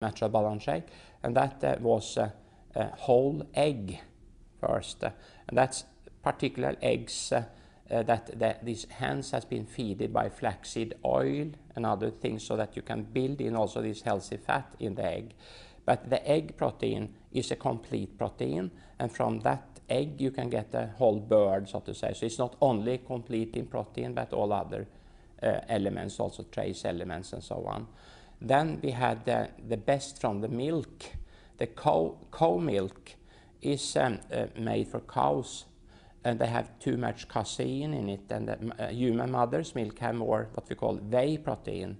Natural Balance shake, and that was a whole egg first, and that's particular eggs that these hens has been feeded by flaxseed oil and other things, so that you can build in also this healthy fat in the egg. But the egg protein is a complete protein, and from that egg you can get a whole bird, so to say. So it's not only complete in protein, but all other elements, also trace elements and so on. Then we had the best from the milk. The cow milk is made for cows, and they have too much casein in it, and the human mother's milk have more what we call whey protein.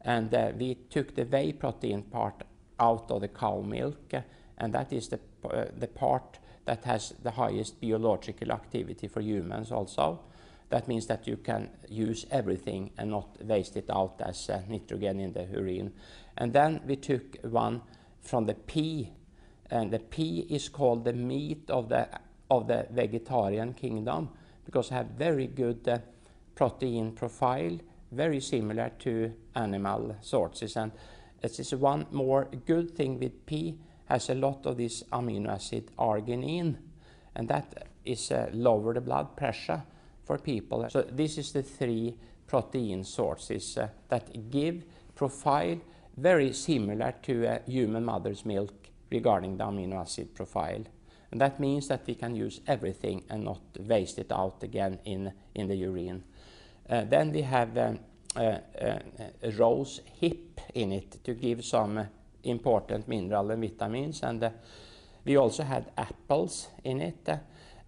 And we took the whey protein part out of the cow milk, and that is the part that has the highest biological activity for humans also. That means that you can use everything and not waste it out as nitrogen in the urine. And then we took one from the pea, and the pea is called the meat of the vegetarian kingdom, because it have very good protein profile, very similar to animal sources. And this is one more good thing with pea, has a lot of this amino acid arginine, and that is lower the blood pressure for people. So this is the three protein sources that give profile very similar to a human mother's milk regarding the amino acid profile. And that means that we can use everything and not waste it out again in the urine. Then we have rose hip in it to give some important mineral and vitamins. And we also had apples in it.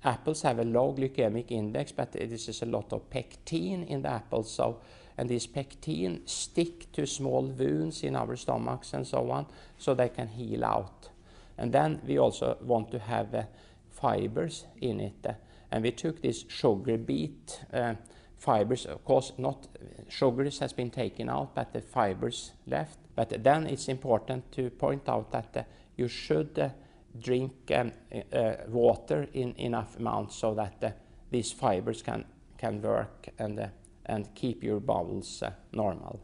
Apples have a low glycemic index, but this is a lot of pectin in the apples. So, and this pectin stick to small wounds in our stomachs and so on, so they can heal out. And then we also want to have fibers in it. And we took this sugar beet fibers. Of course, not sugars has been taken out, but the fibers left. But then it's important to point out that you should drink water in enough amounts, so that these fibers can work and keep your bowels normal.